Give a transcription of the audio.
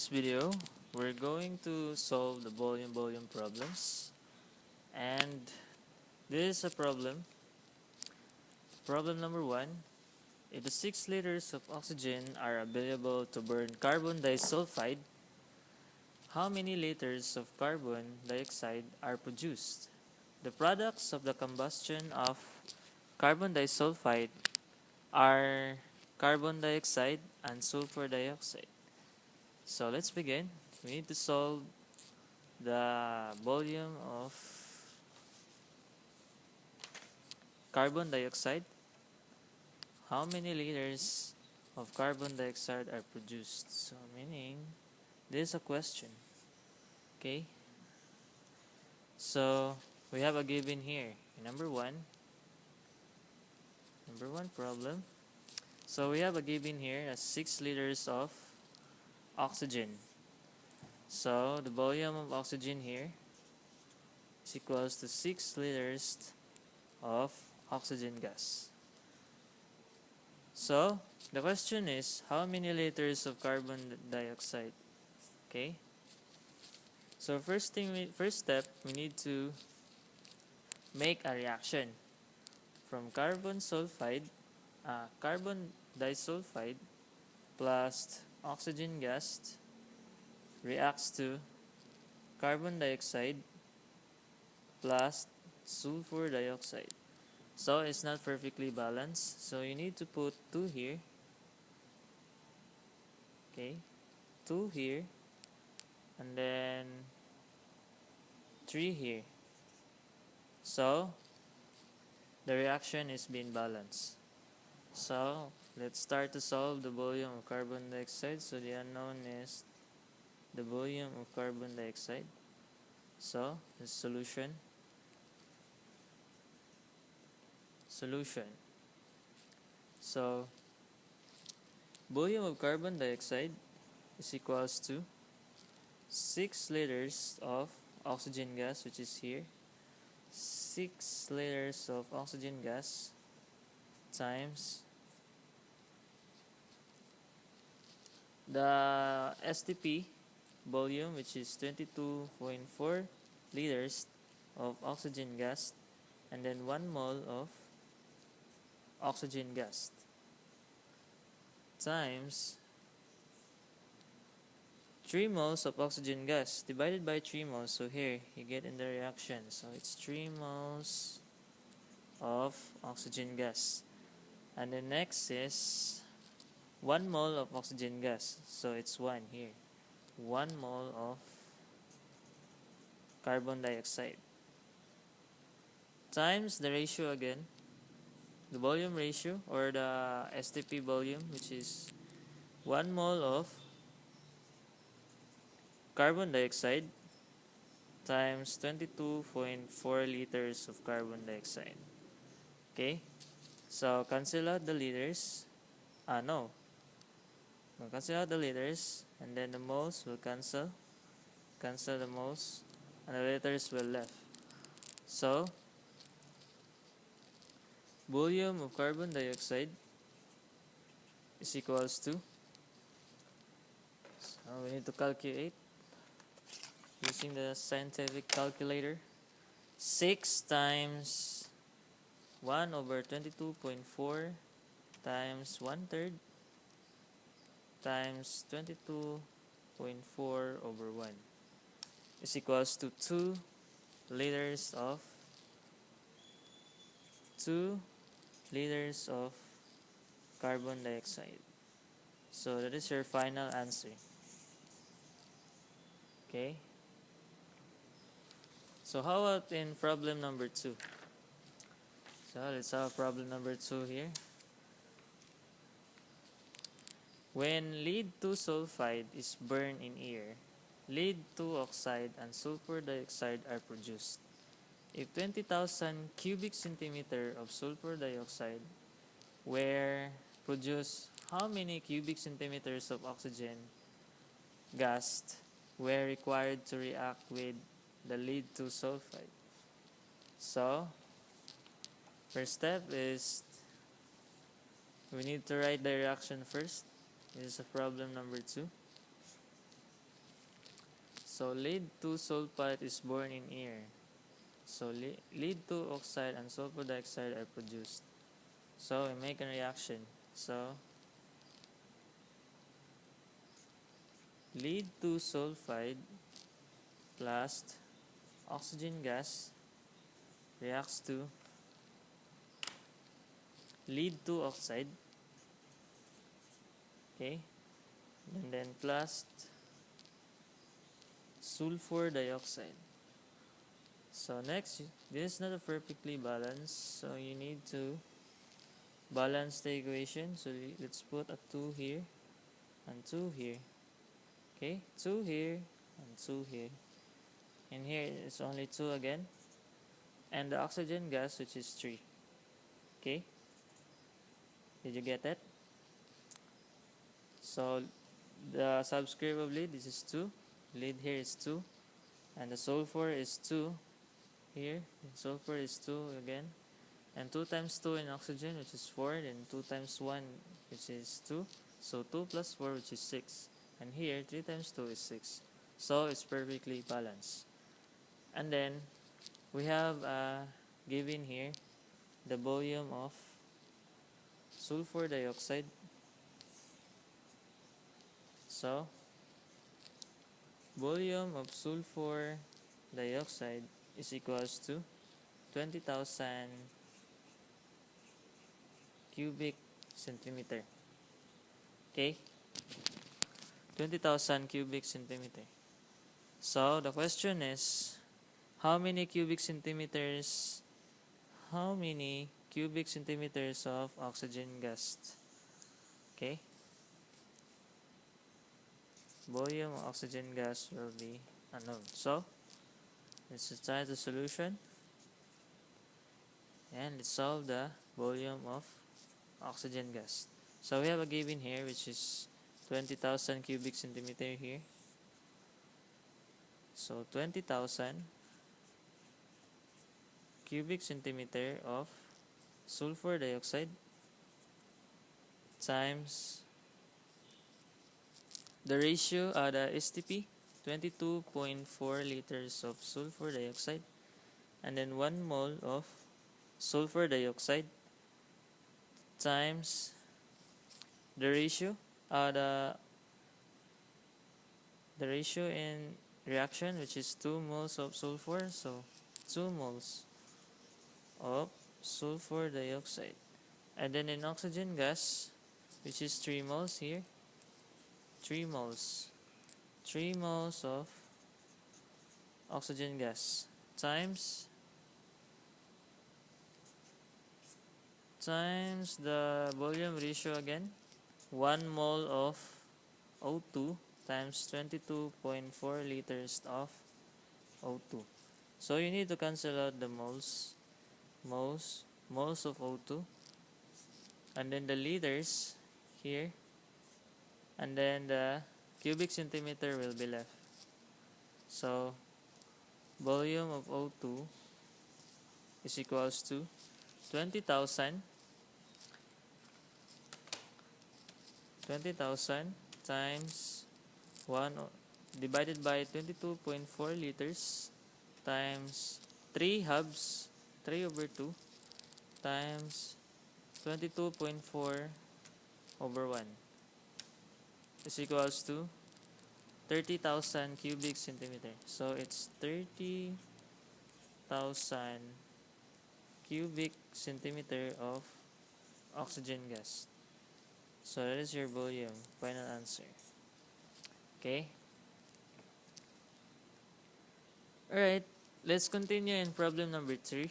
this video, we're going to solve the volume problems, and this is a problem. Problem number 1. If the 6 liters of oxygen are available to burn carbon disulfide, how many liters of carbon dioxide are produced? The products of the combustion of carbon disulfide are carbon dioxide and sulfur dioxide. So let's begin. We need to solve the volume of carbon dioxide. How many liters of carbon dioxide are produced? So meaning this is a question. Okay. So we have a given here. Number one problem. So we have a given here as 6 liters of oxygen. So the volume of oxygen here is equals to 6 liters of oxygen gas. So the question is, how many liters of carbon dioxide? Okay. So first step, we need to make a reaction from carbon disulfide plus oxygen gas reacts to carbon dioxide plus sulfur dioxide. So it's not perfectly balanced. So you need to put 2 here. Okay. 2 here. And then 3 here. So the reaction is being balanced. So let's start to solve the volume of carbon dioxide. So the unknown is the volume of carbon dioxide. So the solution. So volume of carbon dioxide is equals to 6 liters of oxygen gas, which is here. 6 liters of oxygen gas times the STP volume, which is 22.4 liters of oxygen gas, and then 1 mole of oxygen gas times 3 moles of oxygen gas divided by 3 moles. So here you get in the reaction. So it's 3 moles of oxygen gas. And the next is 1 mole of oxygen gas. So it's 1 here. 1 mole of carbon dioxide times the ratio again, the volume ratio or the STP volume, which is 1 mole of carbon dioxide times 22.4 liters of carbon dioxide. Okay, so cancel out the liters. We'll cancel out the liters, and then the moles will cancel the moles, and the liters will left. So volume of carbon dioxide is equals to, so we need to calculate using the scientific calculator. 6 times 1 over 22.4 times 1/3 times 22.4 over 1 is equals to 2 liters of carbon dioxide. So that is your final answer. Okay. So how about in problem number 2? So let's have problem number 2 here. When lead 2 sulfide is burned in air, lead 2 oxide and sulfur dioxide are produced. If 20,000 cubic centimeter of sulfur dioxide were produced, how many cubic centimeters of oxygen gas were required to react with the lead 2 sulfide? So first step is we need to write the reaction first. This is a problem number 2. So lead 2 sulfite is born in air. So lead 2 oxide and sulfur dioxide are produced. So we make a reaction. So lead 2 sulfide plus oxygen gas reacts to lead 2 oxide, okay, and then plus sulfur dioxide. So next, this is not a perfectly balanced, so you need to balance the equation. So let's put a 2 here and 2 here, okay, 2 here and 2 here, and here it's only 2 again, and the oxygen gas, which is 3, okay. Did you get that? So the subscript of lead, this is 2, lead here is 2, and the sulfur is 2 here, and sulfur is 2 again, and 2 times 2 in oxygen, which is 4, then 2 times 1, which is 2, so 2 plus 4, which is 6, and here 3 times 2 is 6, so it's perfectly balanced. And then we have given here the volume of sulfur dioxide. So volume of sulfur dioxide is equals to 20,000 cubic centimeter, okay, 20,000 cubic centimeter. So the question is, how many cubic centimeters of oxygen gas? Okay, volume of oxygen gas will be unknown. So let's try the solution and let's solve the volume of oxygen gas. So we have a given here, which is 20,000 cubic centimeter here. So 20,000 cubic centimeter of sulfur dioxide times the ratio, the STP, 22.4 liters of sulfur dioxide, and then 1 mole of sulfur dioxide times the ratio, the ratio in reaction, which is 2 moles of sulfur, so 2 moles of sulfur dioxide, and then in oxygen gas, which is 3 moles here, 3 moles of oxygen gas times the volume ratio again, 1 mole of O2 times 22.4 liters of O2. So you need to cancel out the moles of O2, and then the liters here, and then the cubic centimeter will be left. So volume of O2 is equals to 20,000 times 1 divided by 22.4 liters times 3 halves, 3 over 2 times 22.4 over 1 is equals to 30,000 cubic centimeter. So it's 30,000 cubic centimeter of oxygen gas. So that is your volume, final answer. Okay. Alright, let's continue in problem number 3.